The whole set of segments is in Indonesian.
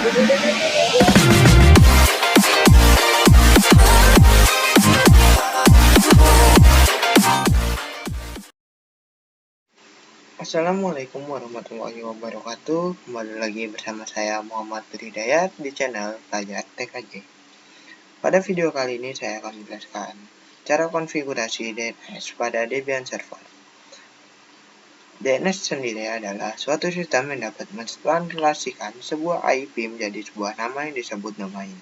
Assalamualaikum warahmatullahi wabarakatuh. Kembali lagi bersama saya Muhammad Hidayat di channel Belajar TKJ. Pada video kali ini saya akan menjelaskan cara konfigurasi DNS pada Debian Server. DNS sendiri adalah suatu sistem yang dapat mentranslasikan sebuah IP menjadi sebuah nama yang disebut domain.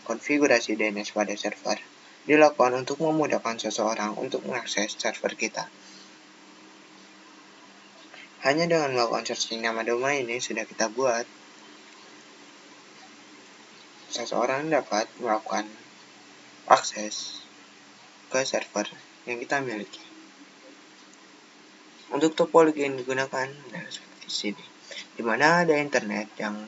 Konfigurasi DNS pada server dilakukan untuk memudahkan seseorang untuk mengakses server kita. Hanya dengan melakukan searching nama domain ini sudah kita buat, seseorang dapat melakukan akses ke server yang kita miliki. Untuk topologi yang digunakan adalah seperti sini, di mana ada internet yang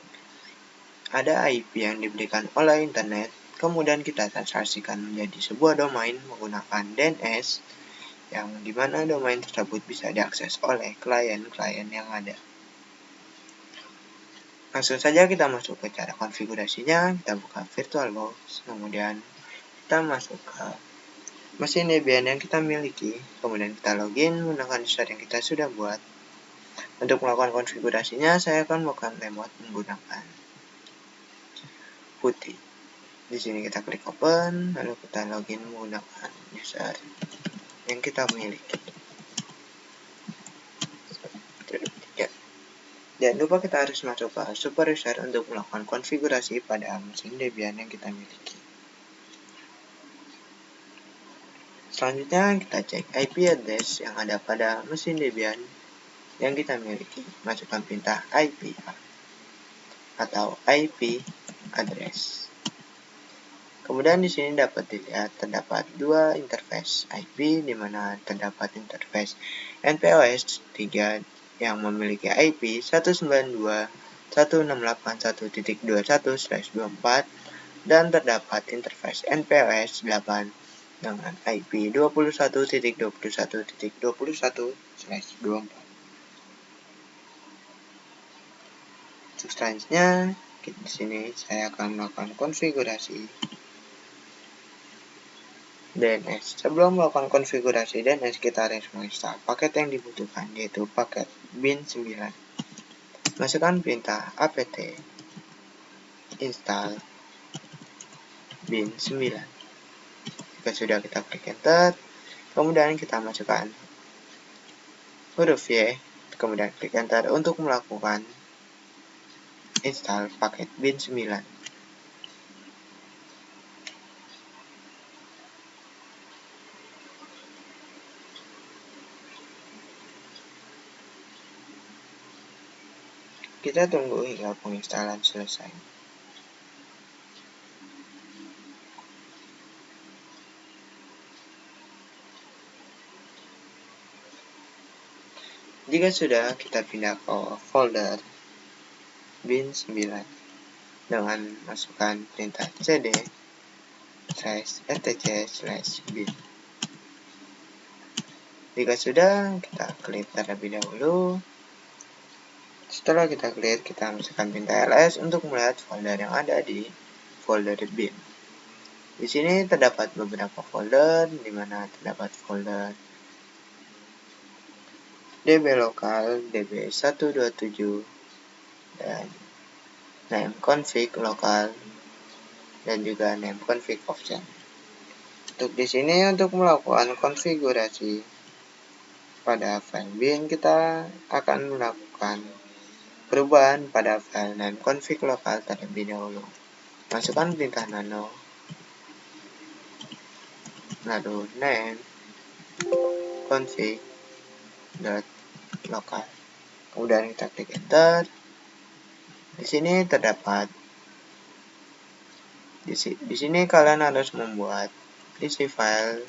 ada IP yang diberikan oleh internet, kemudian kita translasikan menjadi sebuah domain menggunakan DNS, yang dimana domain tersebut bisa diakses oleh klien-klien yang ada. Langsung saja kita masuk ke cara konfigurasinya. Kita buka VirtualBox, kemudian kita masuk ke mesin Debian yang kita miliki, kemudian kita login menggunakan user yang kita sudah buat. Untuk melakukan konfigurasinya, saya akan melakukan remote menggunakan putih. Di sini kita klik open, lalu kita login menggunakan user yang kita miliki. Jangan lupa kita harus masuk ke super user untuk melakukan konfigurasi pada mesin Debian yang kita miliki. Selanjutnya kita cek IP address yang ada pada mesin Debian yang kita miliki. Masukkan perintah IP atau IP address. Kemudian di sini dapat dilihat terdapat dua interface IP, di mana terdapat interface NPOS 3 yang memiliki IP 192.168.1.21/24 dan terdapat interface NPOS 8 dengan IP 21.21.21/24. Selanjutnya, di sini saya akan melakukan konfigurasi DNS. Sebelum melakukan konfigurasi DNS, kita harus menginstal paket yang dibutuhkan, yaitu paket bin 9. Masukkan perintah apt install bin 9. Jika sudah, kita klik enter, kemudian kita masukkan huruf Y, kemudian klik enter untuk melakukan install paket bin 9. Kita tunggu hingga penginstalan selesai. Jika sudah, kita pindah ke folder bin 9 dengan masukkan perintah cd /etc/bin. Jika sudah, kita klik terlebih dahulu. Setelah kita klik, kita masukkan perintah ls untuk melihat folder yang ada di folder bin. Di sini terdapat beberapa folder, di mana terdapat folder db lokal, db127, dan name config lokal, dan juga name config option. Untuk di sini, untuk melakukan konfigurasi pada file bin, kita akan melakukan perubahan pada file name config lokal terlebih dahulu. Masukkan perintah nano, lalu name config .lokal. Kemudian kita klik enter. Di sini terdapat di sini kalian harus membuat isi file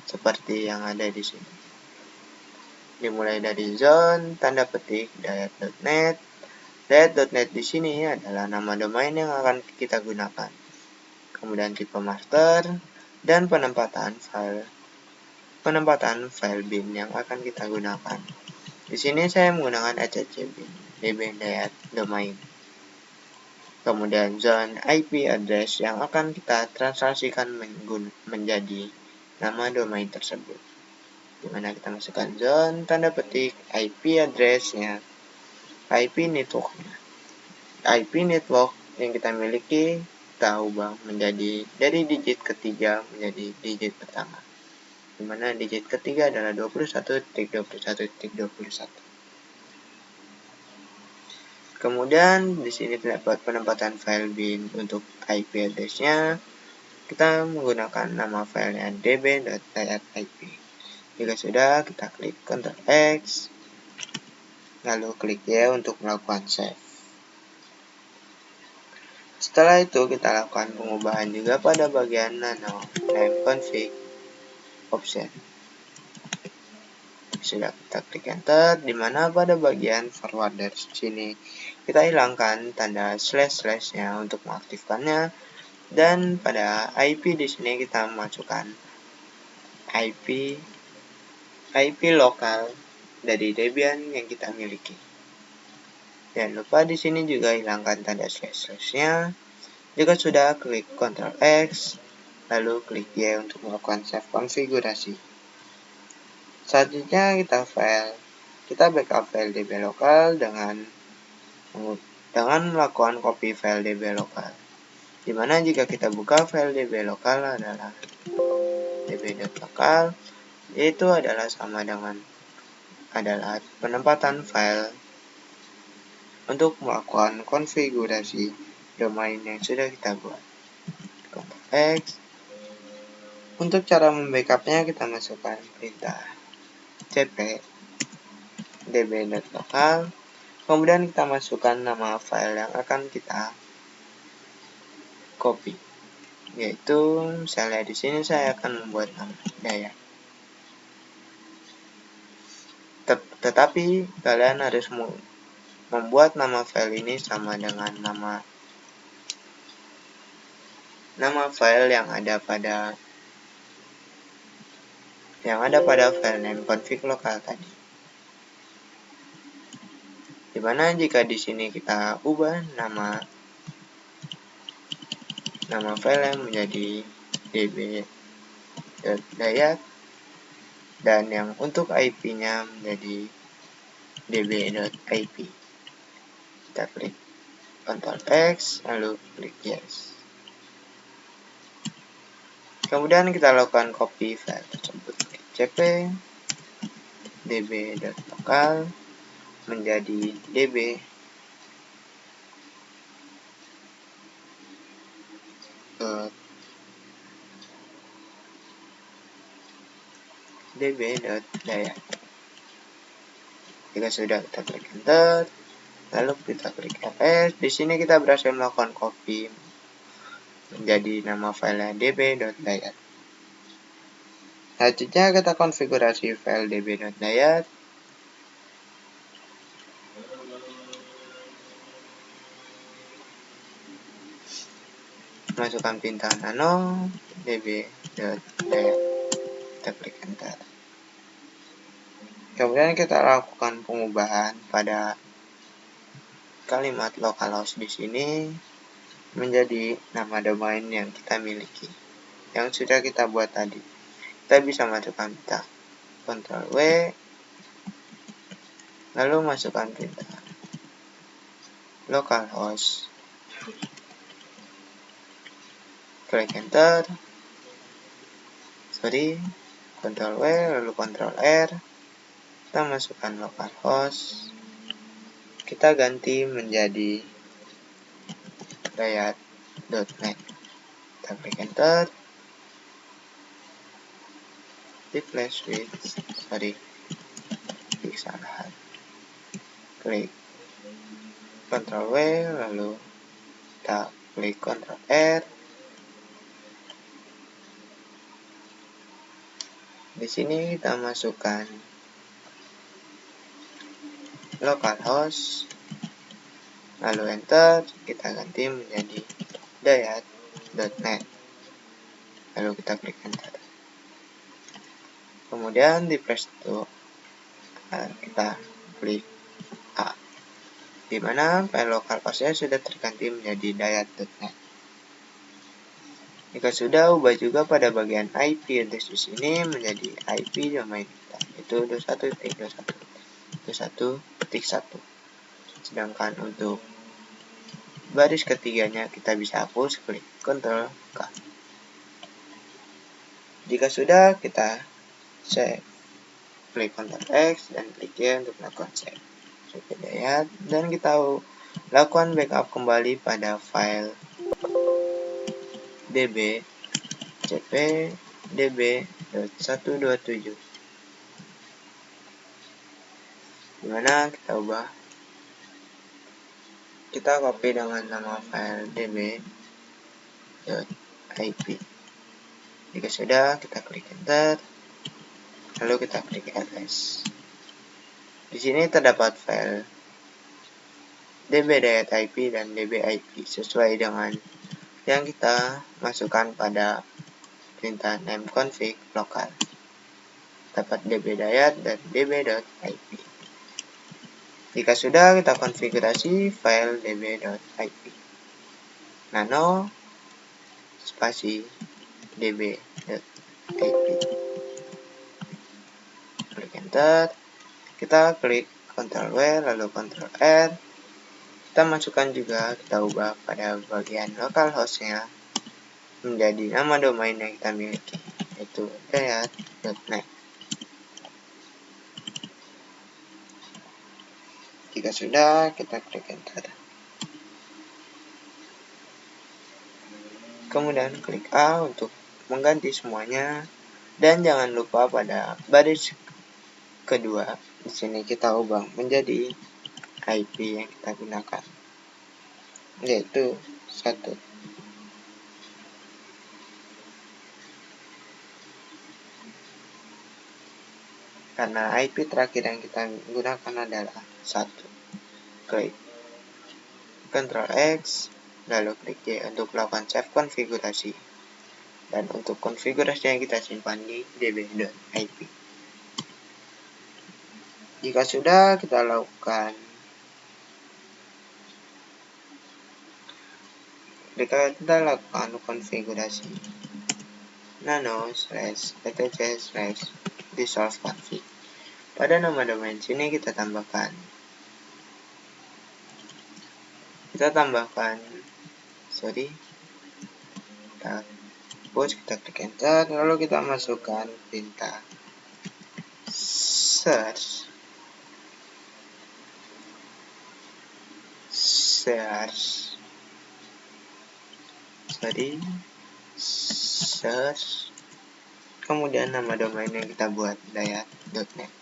seperti yang ada di sini. Dimulai dari zone tanda petik diet.net. Diet.net di sini adalah nama domain yang akan kita gunakan. Kemudian tipe master dan penempatan file bin yang akan kita gunakan. Di sini saya menggunakan HCC bin, db diet domain. kemudian zone IP address yang akan kita translasikan menjadi nama domain tersebut, dimana kita masukkan zone tanda petik IP address-nya, IP network-nya. IP network yang kita miliki kita ubah menjadi dari digit ketiga menjadi digit pertama, dimana digit ketiga adalah 21.21.21. Kemudian di sini terdapat penempatan file bin untuk IP address-nya. Kita menggunakan nama filenya db.layar.ip. Jika sudah, kita klik Ctrl X, lalu klik Y untuk melakukan save. Setelah itu kita lakukan pengubahan juga pada bagian nano name config option. Sudah, kita klik enter, dimana pada bagian forwarder sini kita hilangkan tanda slash/nya untuk mengaktifkannya, dan pada IP di sini kita masukkan IP lokal dari Debian yang kita miliki. Jangan lupa di sini juga hilangkan tanda slash/nya. Jika sudah, klik Ctrl X, lalu klik Y untuk melakukan save konfigurasi. Selanjutnya kita backup file db lokal dengan melakukan copy file db lokal. Dimana jika kita buka file db lokal adalah db.lokal, yaitu adalah sama dengan penempatan file untuk melakukan konfigurasi domain yang sudah kita buat. Ctrl X. Untuk cara membackupnya kita masukkan perintah cp db.lokal, kemudian kita masukkan nama file yang akan kita copy, yaitu misalnya di sini saya akan membuat nama daya. Tetapi kalian harus membuat nama file ini sama dengan nama file yang ada pada file name config lokal tadi. Dimana jika di sini kita ubah nama file yang menjadi db.dayat, dan yang untuk IP-nya menjadi db.ip. Kita klik Ctrl X, lalu klik Yes. Kemudian kita lakukan copy file tersebut, cp db.lokal menjadi db.dayat. Jika sudah, kita klik enter, lalu kita klik Fs. Di sini kita berhasil melakukan copy menjadi nama file db.dayat. Selanjutnya kita konfigurasi file db.dayat. Masukkan perintah nano db.dayat. Kita klik enter. Kemudian kita lakukan pengubahan pada kalimat localhost di sini menjadi nama domain yang kita miliki, yang sudah kita buat tadi. Kita bisa masukkan perintah Ctrl W, lalu masukkan perintah localhost, klik enter, Ctrl W, lalu Ctrl R, kita masukkan localhost, kita ganti menjadi dayat.net, kita klik enter, replace with, kesalahan, klik Ctrl W, lalu kita klik Ctrl R. Di sini kita masukkan localhost, lalu enter, kita ganti menjadi dayat.net, lalu kita klik enter. Kemudian di press to, kita klik A. di mana file lokal hostnya sudah terganti menjadi dayat.net. Jika sudah, ubah juga pada bagian IP address di sini menjadi IP domain kita, yaitu 21.21.1. Sedangkan untuk baris ketiganya kita bisa hapus, klik Ctrl K. Jika sudah, kita save, klik Ctrl X dan klik Y untuk melakukan save. Dayat, dan kita lakukan backup kembali pada file db cp db.127, dimana kita copy dengan nama file db.ip. Jika sudah, kita klik enter, lalu kita klik ls. Di sini terdapat file db.ip dan db.ip sesuai dengan yang kita masukkan pada perintah nameconfig lokal. Dapat db.dayat dan db.ip. Jika sudah, kita konfigurasi file db.ip. Nano spasi db.ip. Klik enter. Kita klik Ctrl W lalu Ctrl R. Kita masukkan juga, kita ubah pada bagian localhost-nya menjadi nama domain yang kita miliki, yaitu dayat.net. Jika sudah, kita klik enter. Kemudian klik A untuk mengganti semuanya, dan jangan lupa pada baris kedua di sini kita ubah menjadi IP yang kita gunakan, yaitu 1. Karena IP terakhir yang kita gunakan adalah 1. Klik Ctrl X, lalu klik Y untuk melakukan save konfigurasi. Dan untuk konfigurasi yang kita simpan di db.ip. Jika sudah, kita lakukan konfigurasi nano/etc/resolve config. Pada nama domain sini kita tambahkan kita klik enter, lalu kita masukkan perintah search kemudian nama domain yang kita buat dayat.net.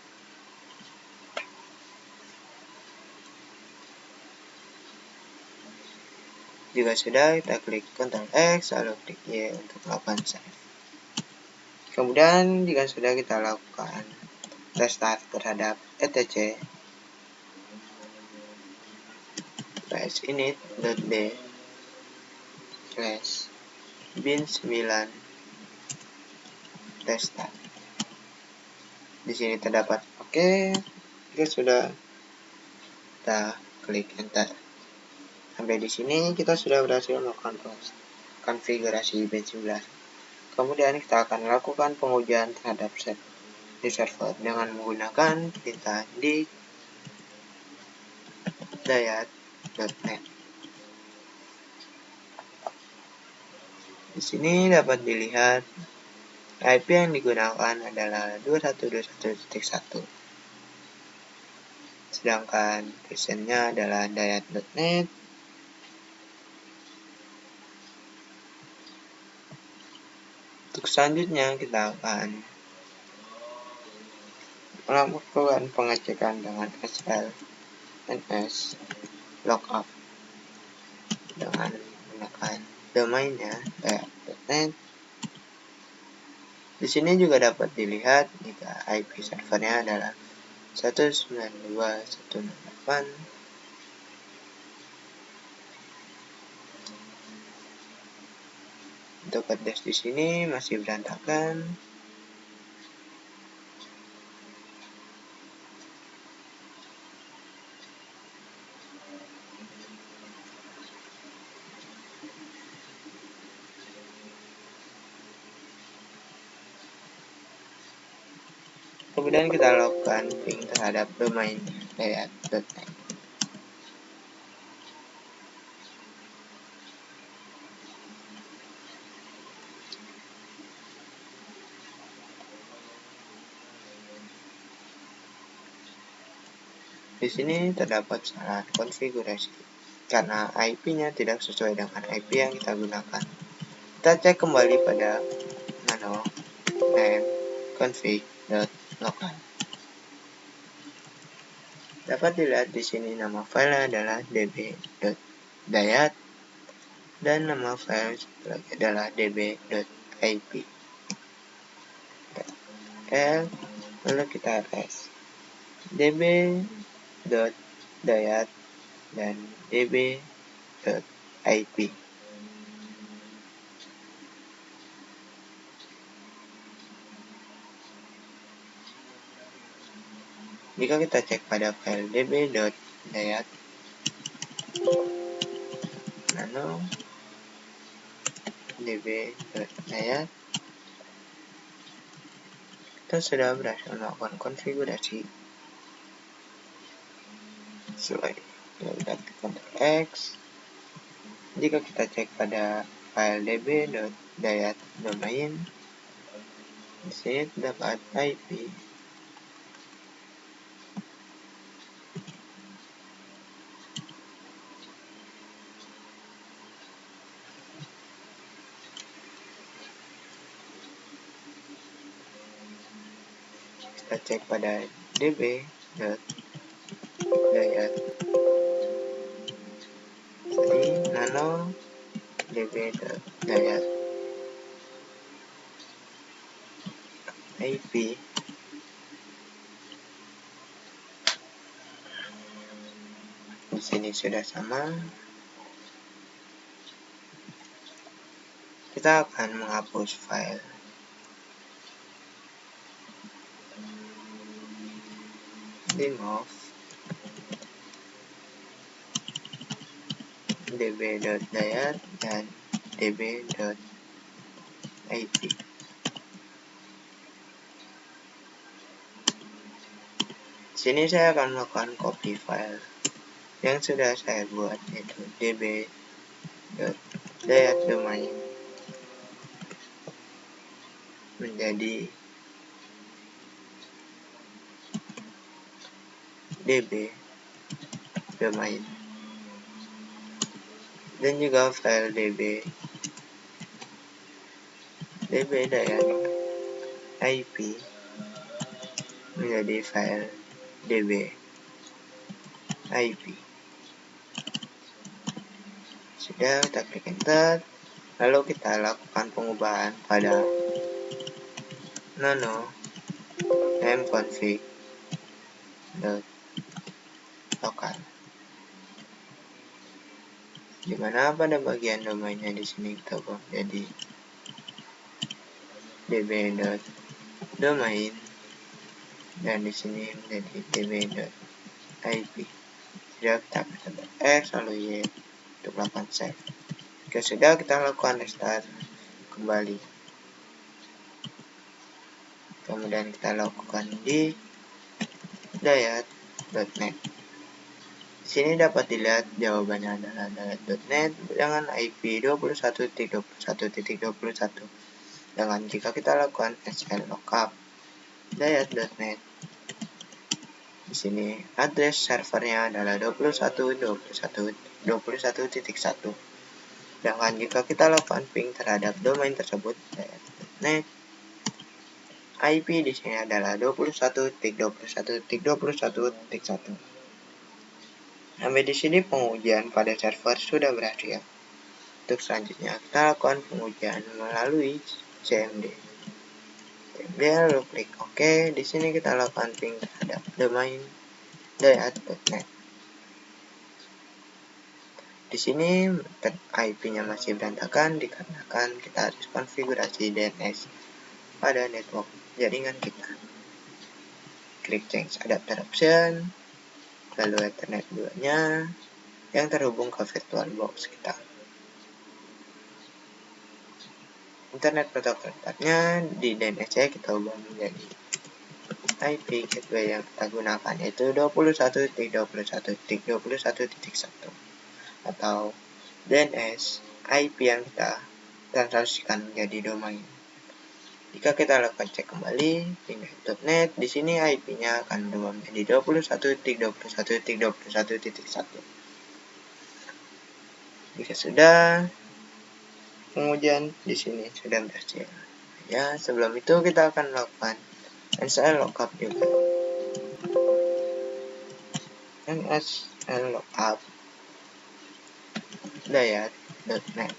Jika sudah, kita klik Ctrl X lalu klik Y untuk melakukan save. Kemudian jika sudah, kita lakukan restart terhadap etc init.d/bin9 restart. Di sini terdapat oke. Jika sudah, kita klik enter. Sampai di sini kita sudah berhasil melakukan konfigurasi bin9. Kemudian kita akan melakukan pengujian terhadap di server dengan menggunakan perintah di dayat.net. Di sini dapat dilihat IP yang digunakan adalah 21.21.1. Sedangkan versionnya adalah dayat.net. Untuk selanjutnya kita akan melakukan pengecekan dengan ls lookup dengan menggunakan domainnya dayat.net. Di sini juga dapat dilihat jika IP servernya adalah 192.168. Untuk address di sini masih berantakan. Kemudian kita lakukan ping terhadap domain dayat.net. Di sini terdapat kesalahan konfigurasi karena IP-nya tidak sesuai dengan IP yang kita gunakan. Kita cek kembali pada nano name config.local. Dapat dilihat di sini nama file adalah db.dayat dan nama file adalah db.ip. Lalu kita res db.dayat dan db.ip. Jika kita cek pada file db.dayat nano db.dayat, kita sudah berhasil melakukan konfigurasi sesuai. Kita Ctrl X. Jika kita cek pada file db.dayat domain, di sini terdapat IP. Kita cek pada db.dayat jadi nano db.dayat IP. Di sini sudah sama. Kita akan menghapus file remove db.dayat dan db.ip. Sini saya akan melakukan copy file yang sudah saya buat, yaitu db.dayat domain menjadi db domain, dan juga file db.dayat IP menjadi file db.ip. Sudah, kita klik enter. Lalu kita lakukan pengubahan pada nano name config.local, dimana pada bagian domainnya di sini kita ubah jadi db.domain dan di sini menjadi db.ip. Sudah, kita klik X lalu Y untuk melakukan save. Jika sudah, kita lakukan restart kembali. Kemudian kita lakukan di dayat.net. Di sini dapat dilihat jawabannya adalah dayat.net dengan IP 21.21.21. Dengan jika kita lakukan SL lookup dayat.net, di sini address servernya adalah 21.21.21.1. Sedangkan jika kita lakukan ping terhadap domain tersebut dayat.net, IP di sini adalah 21.21.21.1. Sampai di sini pengujian pada server sudah berakhir. Untuk selanjutnya kita lakukan pengujian melalui CMD. Lalu klik OK. Di sini kita lakukan ping terhadap domain dayat.net. Di sini IP-nya masih berantakan dikarenakan kita harus konfigurasi DNS pada network jaringan kita. Klik change adapter option, lalu Ethernet 2-nya yang terhubung ke virtual box kita. Internet protokol 4-nya di DNS kita ubah menjadi IP gateway yang kita gunakan yaitu 21.21.21.1 atau DNS IP yang kita transaksikan menjadi domain. Jika kita lakukan cek kembali pindah.net, di sini IP-nya akan berubah menjadi 21.21.21.1. Jika sudah, pengujian di sini sudah berhasil. Ya, sebelum itu kita akan melakukan NSL lookup juga. NSL lookup dayat.net.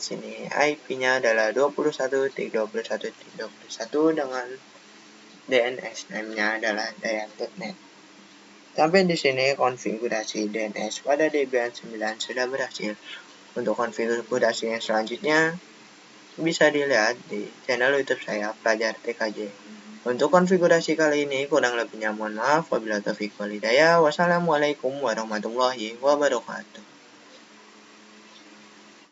Sini IP-nya adalah 21.21.21 dengan DNS name-nya adalah dayat.net. Sampai di sini konfigurasi DNS pada Debian 9 sudah berhasil. Untuk konfigurasi yang selanjutnya bisa dilihat di channel YouTube saya, Pelajar TKJ. Untuk konfigurasi kali ini kurang lebihnya mohon maaf. Wabillahi taufiq wal hidayah. Wassalamualaikum warahmatullahi wabarakatuh.